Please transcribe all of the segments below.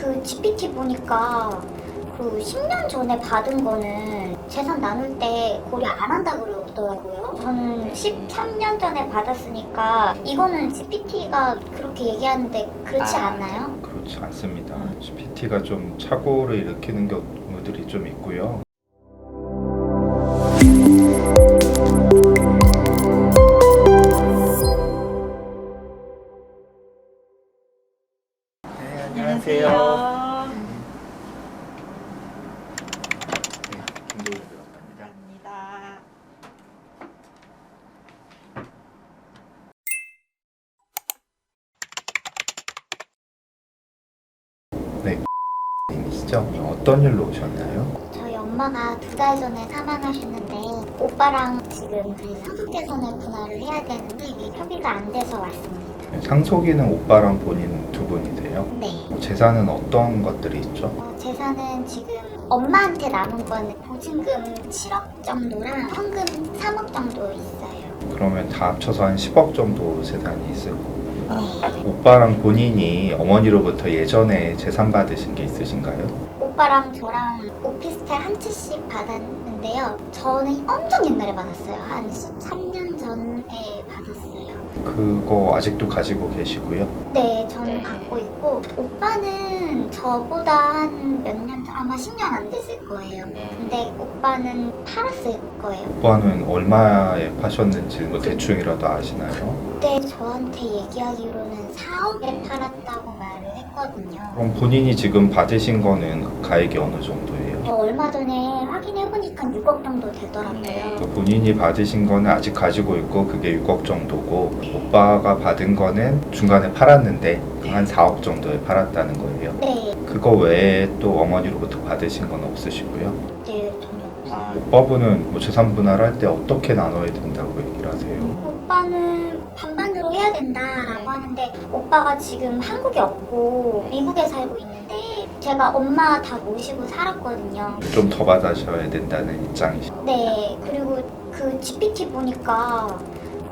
그 GPT 보니까 그 10년 전에 받은 거는 재산 나눌 때 고려 안 한다고 그러더라고요. 저는 13년 전에 받았으니까 이거는 GPT가 그렇게 얘기하는데 그렇지 않나요? 그렇지 않습니다. GPT가 좀 착오를 일으키는 경우들이 좀 있고요. 네, 안녕하세요. 김도훈 변호사입니다. 감사합니다. 네, 님이시죠? 어떤 일로 오셨나요? 저희 엄마가 2달 전에 사망하셨는데 오빠랑 지금 그 상속재산을 분할을 해야 되는데 이게 협의가 안 돼서 왔습니다. 상속인은 오빠랑 본인 두 분이세요? 네. 재산은 어떤 것들이 있죠? 재산은 지금 엄마한테 남은 건 보증금 7억 정도랑 현금 3억 정도 있어요. 그러면 다 합쳐서 한 10억 정도 재산이 있을 거고. 네. 오빠랑 본인이 어머니로부터 예전에 재산 받으신 게 있으신가요? 오빠랑 저랑 오피스텔 한 채씩 받았는데요. 저는 엄청 옛날에 받았어요. 한 13년 전에 받았어요. 그거 아직도 가지고 계시고요. 네, 저는 갖고 있고 오빠는 저보다 한 몇 년 전, 아마 10년 안 됐을 거예요. 근데 오빠는 팔았을 거예요. 오빠는 얼마에 파셨는지 뭐 대충이라도 아시나요? 그때 저한테 얘기하기로는 4억에 팔았다고 말을 했거든요. 그럼 본인이 지금 받으신 거는 가액이 어느 정도예요? 저 얼마 전에 확인해보니까 6억 정도 되더라고요. 그 본인이 받으신 거는 아직 가지고 있고 그게 6억 정도고 오빠가 받은 거는 중간에 팔았는데 한 4억 정도에 팔았다는 거예요. 네, 그거 외에 또 어머니로부터 받으신 건 없으시고요. 네, 전혀 없어요. 오빠분은 뭐 재산 분할할 때 어떻게 나눠야 된다고 얘기를 하세요? 오빠는 반반으로 해야 된다라고 하는데 오빠가 지금 한국에 없고 미국에 살고 있는데 제가 엄마 다 모시고 살았거든요. 좀 더 받으셔야 된다는 입장이시죠? 네, 그리고 그 GPT 보니까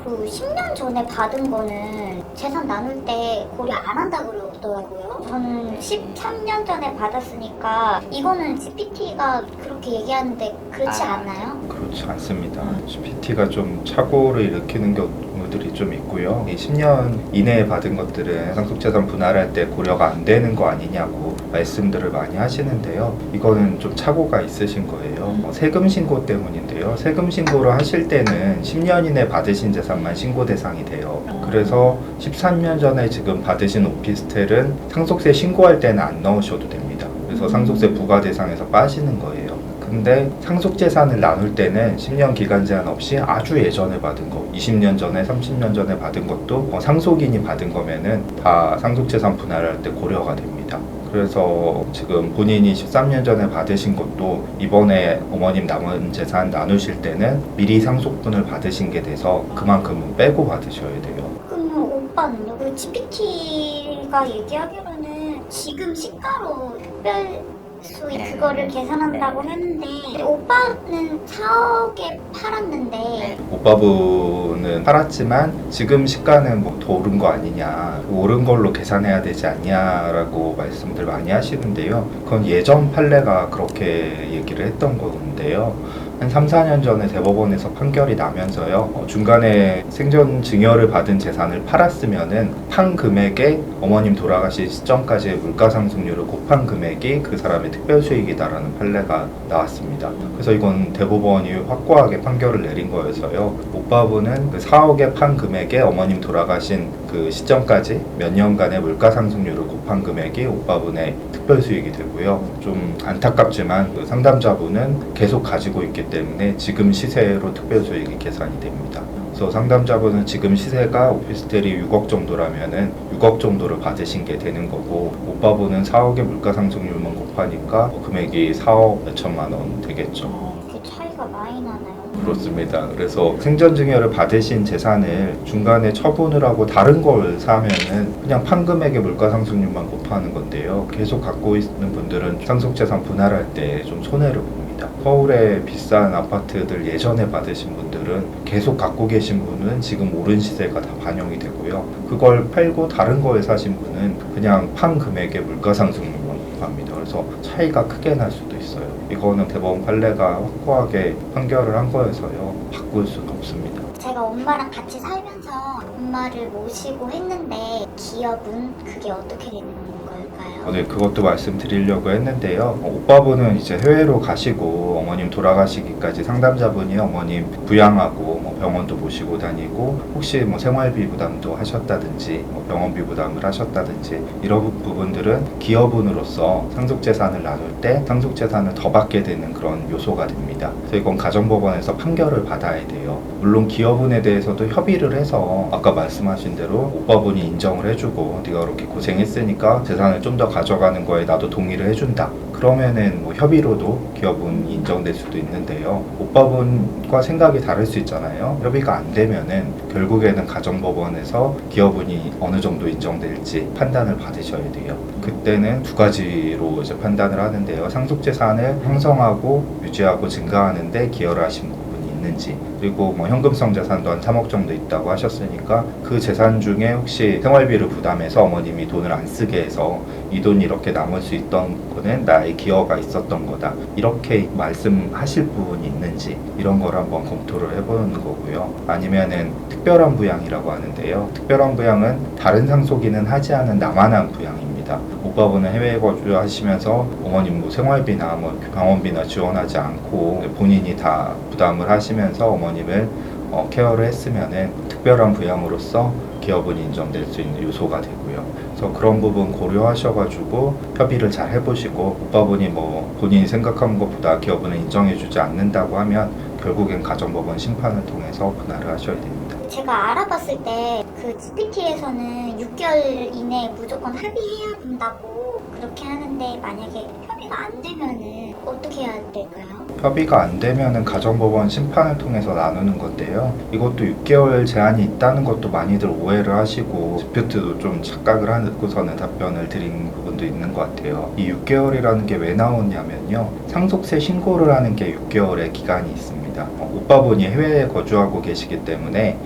그 10년 전에 받은 거는 재산 나눌 때 고려 안 한다고 그러더라고요. 저는 13년 전에 받았으니까 이거는 GPT가 그렇게 얘기하는데 그렇지 않나요? 그렇지 않습니다. GPT가 좀 착오를 일으키는 경우들이 좀 있고요. 이 10년 이내에 받은 것들은 상속재산 분할할 때 고려가 안 되는 거 아니냐고 말씀들을 많이 하시는데요. 이거는 좀 착오가 있으신 거예요. 세금 신고 때문인데요. 세금 신고를 하실 때는 10년 이내 받으신 재산만 신고 대상이 돼요. 그래서 13년 전에 지금 받으신 오피스텔은 상속세 신고할 때는 안 넣으셔도 됩니다. 그래서 상속세 부과 대상에서 빠지는 거예요. 근데 상속재산을 나눌 때는 10년 기간 제한 없이 아주 예전에 받은 거 20년 전에 30년 전에 받은 것도 상속인이 받은 거면은 다 상속재산 분할할 때 고려가 됩니다. 그래서 지금 본인이 13년 전에 받으신 것도 이번에 어머님 남은 재산 나누실 때는 미리 상속분을 받으신 게 돼서 그만큼은 빼고 받으셔야 돼요. 그러면 오빠는요? 그 GPT가 얘기하기로는 지금 시가로 특별 수익 그거를 계산한다고 했는데 오빠는 4억에 팔았는데 오빠분은 팔았지만 지금 시가는 뭐 더 오른 거 아니냐, 오른 걸로 계산해야 되지 않냐라고 말씀들 많이 하시는데요. 그건 예전 판례가 그렇게 얘기를 했던 건데요. 한 3, 4년 전에 대법원에서 판결이 나면서요. 중간에 생전 증여를 받은 재산을 팔았으면은 판 금액에 어머님 돌아가실 시점까지의 물가상승률을 곱한 금액이 그 사람의 특별수익이다라는 판례가 나왔습니다. 그래서 이건 대법원이 확고하게 판결을 내린 거여서요. 오빠분은 그 4억의 판 금액에 어머님 돌아가신 그 시점까지 몇 년간의 물가상승률을 곱한 금액이 오빠분의 특별수익이 되고요. 좀 안타깝지만 그 상담자분은 계속 가지고 있기 때문에 지금 시세로 특별수익이 계산이 됩니다. 그래서 상담자분은 지금 시세가 오피스텔이 6억 정도라면은 6억 정도를 받으신 게 되는 거고 오빠분은 4억의 물가상승률만 곱하니까 금액이 4억 몇천만 원 되겠죠. 그 차이가 많이 나나요? 그렇습니다. 그래서 생전증여를 받으신 재산을 중간에 처분을 하고 다른 걸 사면은 그냥 판금액의 물가상승률만 곱하는 건데요. 계속 갖고 있는 분들은 상속재산 분할할 때 좀 손해를 봅니다. 서울의 비싼 아파트들 예전에 받으신 분들은 계속 갖고 계신 분은 지금 오른 시세가 다 반영이 되고요. 그걸 팔고 다른 거에 사신 분은 그냥 판 금액의 물가상승률만 있다고 합니다. 그래서 차이가 크게 날 수도 있어요. 이거는 대법원 판례가 확고하게 판결을 한 거여서요. 바꿀 수는 없습니다. 제가 엄마랑 같이 살면서 엄마를 모시고 했는데 기업은 그게 어떻게 되는 걸까요? 네, 그것도 말씀드리려고 했는데요. 오빠분은 이제 해외로 가시고 어머님 돌아가시기까지 상담자분이 어머님 부양하고 병원도 모시고 다니고 혹시 생활비 부담도 하셨다든지 병원비 부담을 하셨다든지 이런 부분들은 기여분으로서 상속재산을 나눌 때 상속재산을 더 받게 되는 그런 요소가 됩니다. 그래서 이건 가정법원에서 판결을 받아야 돼요. 물론 기여분에 대해서도 협의를 해서 아까 말씀하신 대로 오빠분이 인정을 해주고 네가 그렇게 고생했으니까 재산을 좀 더 가져가는 거에 나도 동의를 해준다. 그러면은 협의로도 기여분이 인정될 수도 있는데요. 오빠분과 생각이 다를 수 있잖아요. 협의가 안 되면은 결국에는 가정법원에서 기여분이 어느 정도 인정될지 판단을 받으셔야 돼요. 그때는 두 가지로 이제 판단을 하는데요. 상속재산을 형성하고 유지하고 증가하는데 기여를 하신 부분이 있는지, 그리고 현금성 재산도 한 3억 정도 있다고 하셨으니까 그 재산 중에 혹시 생활비를 부담해서 어머님이 돈을 안 쓰게 해서 이 돈이 이렇게 남을 수 있던 거는 나의 기여가 있었던 거다, 이렇게 말씀하실 부분이 있는지 이런 걸 한번 검토를 해보는 거고요. 아니면은 특별한 부양이라고 하는데요. 특별한 부양은 다른 상속인은 하지 않은 나만한 부양입니다. 오빠분은 해외에 거주하시면서 어머님 생활비나 병원비나 지원하지 않고 본인이 다 부담을 하시면서 어머님을 케어를 했으면은 특별한 부양으로서 기여분이 인정될 수 있는 요소가 되고요. 그래서 그런 부분 고려하셔가지고 협의를 잘 해보시고, 오빠분이 본인이 생각한 것보다 기여분을 인정해주지 않는다고 하면 결국엔 가정법원 심판을 통해서 분할을 하셔야 됩니다. 제가 알아봤을 때 그 GPT에서는 6개월 이내에 무조건 합의해야 된다고 그렇게 하는데, 만약에 협의가 안 되면은 어떻게 해야 될까요? 협의가 안 되면은 가정법원 심판을 통해서 나누는 건데요. 이것도 6개월 제한이 있다는 것도 많이들 오해를 하시고 디스퓨트도 좀 착각을 하고서는 답변을 드린 부분도 있는 것 같아요. 이 6개월이라는 게 왜 나오냐면요. 상속세 신고를 하는 게 6개월의 기간이 있습니다. 오빠분이 해외에 거주하고 계시기 때문에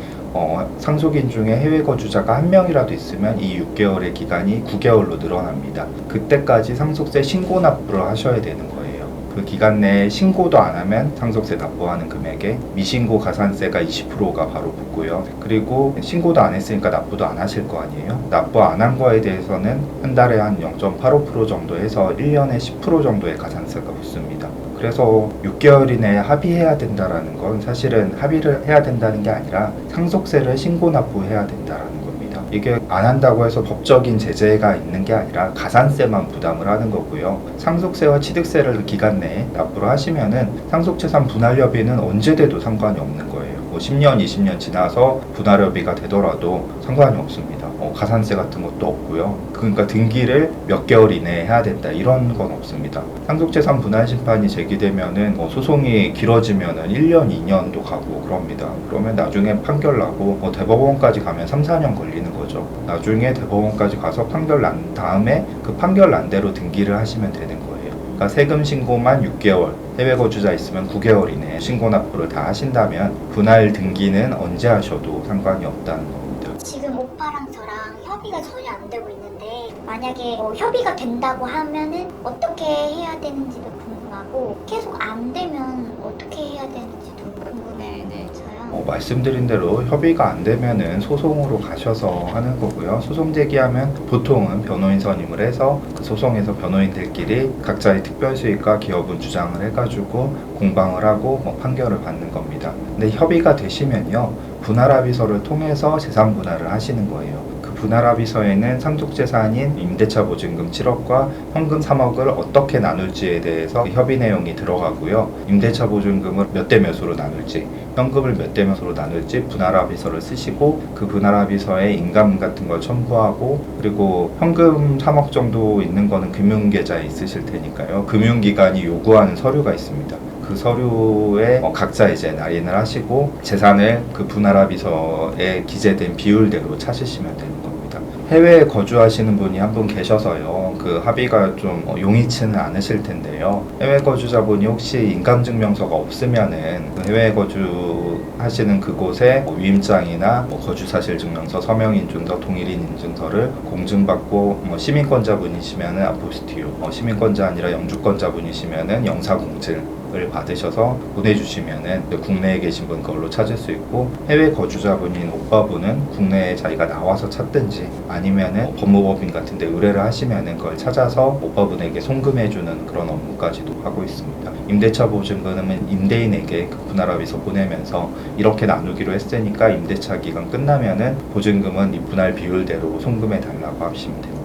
상속인 중에 해외 거주자가 한 명이라도 있으면 이 6개월의 기간이 9개월로 늘어납니다. 그때까지 상속세 신고 납부를 하셔야 되는 거예요. 그 기간 내에 신고도 안 하면 상속세 납부하는 금액에 미신고 가산세가 20%가 바로 붙고요. 그리고 신고도 안 했으니까 납부도 안 하실 거 아니에요. 납부 안 한 거에 대해서는 한 달에 한 0.85% 정도 해서 1년에 10% 정도의 가산세가 붙습니다. 그래서 6개월 이내에 합의해야 된다라는 건 사실은 합의를 해야 된다는 게 아니라 상속세를 신고 납부해야 된다라는 겁니다. 이게 안 한다고 해서 법적인 제재가 있는 게 아니라 가산세만 부담을 하는 거고요. 상속세와 취득세를 기간 내에 납부를 하시면은 상속재산 분할협의는 언제 돼도 상관이 없는 거예요. 10년, 20년 지나서 분할협의가 되더라도 상관이 없습니다. 가산세 같은 것도 없고요. 그러니까 등기를 몇 개월 이내에 해야 된다, 이런 건 없습니다. 상속재산 분할 심판이 제기되면은 소송이 길어지면은 1년, 2년도 가고 그럽니다. 그러면 나중에 판결 나고 대법원까지 가면 3, 4년 걸리는 거죠. 나중에 대법원까지 가서 판결 난 다음에 그 판결 난 대로 등기를 하시면 되는 거예요. 그러니까 세금 신고만 6개월, 해외 거주자 있으면 9개월 이내에 신고 납부를 다 하신다면 분할 등기는 언제 하셔도 상관이 없다는 겁니다. 지금 오빠랑 저랑 협의가 전혀 안 되고 있는데, 만약에 협의가 된다고 하면은 어떻게 해야 되는지도 궁금하고, 계속 안 되면 어떻게 해야 되는지도 궁금해서요. 말씀드린 대로 협의가 안 되면은 소송으로 가셔서 하는 거고요. 소송 제기하면 보통은 변호인 선임을 해서 그 소송에서 변호인들끼리 각자의 특별 수익과 기여분 주장을 해가지고 공방을 하고 판결을 받는 겁니다. 근데 협의가 되시면요, 분할합의서를 통해서 재산 분할을 하시는 거예요. 그 분할합의서에는 상속재산인 임대차 보증금 7억과 현금 3억을 어떻게 나눌지에 대해서 협의 내용이 들어가고요. 임대차 보증금을 몇 대 몇으로 나눌지, 현금을 몇 대 몇으로 나눌지 분할합의서를 쓰시고, 그 분할합의서에 인감 같은 걸 첨부하고, 그리고 현금 3억 정도 있는 거는 금융계좌에 있으실 테니까요. 금융기관이 요구하는 서류가 있습니다. 그 서류에 각자 이제 날인을 하시고 재산을 그 분할합의서에 기재된 비율대로 찾으시면 되는 겁니다. 해외에 거주하시는 분이 한 분 계셔서요, 그 합의가 좀 용이치는 않으실 텐데요. 해외 거주자분이 혹시 인감증명서가 없으면은 그 해외에 거주하는 거주하시는 그곳에 위임장이나 거주사실증명서, 서명인증서, 동일인인증서를 공증받고 시민권자분이시면 아포스티유, 시민권자 아니라 영주권자분이시면 영사공증을 받으셔서 보내주시면 국내에 계신 분 그걸로 찾을 수 있고, 해외 거주자분인 오빠분은 국내에 자기가 나와서 찾든지 아니면은 법무법인 같은 데 의뢰를 하시면은 그걸 찾아서 오빠분에게 송금해주는 그런 업무까지도 하고 있습니다. 임대차 보증금은 임대인에게 그 분할합의서 보내면서 이렇게 나누기로 했으니까 임대차 기간 끝나면은 보증금은 이 분할 비율대로 송금해 달라고 하시면 됩니다.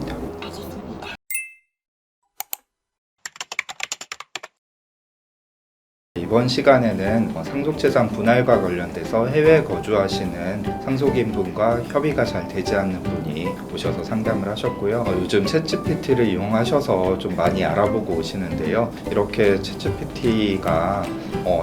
이번 시간에는 상속재산 분할과 관련돼서 해외에 거주하시는 상속인분과 협의가 잘 되지 않는 분이 오셔서 상담을 하셨고요. 요즘 챗GPT를 이용하셔서 좀 많이 알아보고 오시는데요. 이렇게 챗GPT가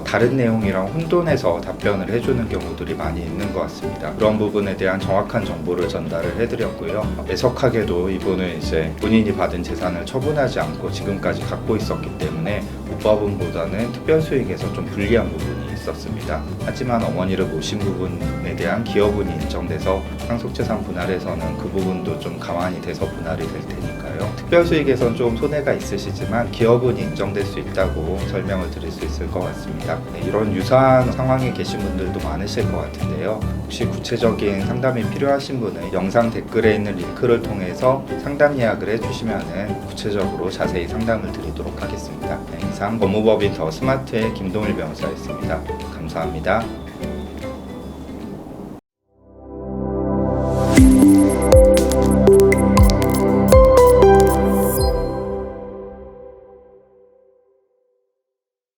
다른 내용이랑 혼돈해서 답변을 해주는 경우들이 많이 있는 것 같습니다. 그런 부분에 대한 정확한 정보를 전달을 해드렸고요. 애석하게도 이분은 이제 본인이 받은 재산을 처분하지 않고 지금까지 갖고 있었기 때문에 오빠분보다는 특별수익에서 좀 불리한 부분이 있었습니다. 하지만 어머니를 모신 부분에 대한 기여분이 인정돼서 상속재산 분할에서는 그 부분도 좀 감안이 돼서 분할이 될 테니까요. 특별수익에선 좀 손해가 있으시지만 기여분이 인정될 수 있다고 설명을 드릴 수 있을 것 같습니다. 이런 유사한 상황에 계신 분들도 많으실 것 같은데요. 혹시 구체적인 상담이 필요하신 분은 영상 댓글에 있는 링크를 통해서 상담 예약을 해주시면 구체적으로 자세히 상담을 드리도록 하겠습니다. 이상 법무법인 더 스마트의 김동일 변호사였습니다. 감사합니다.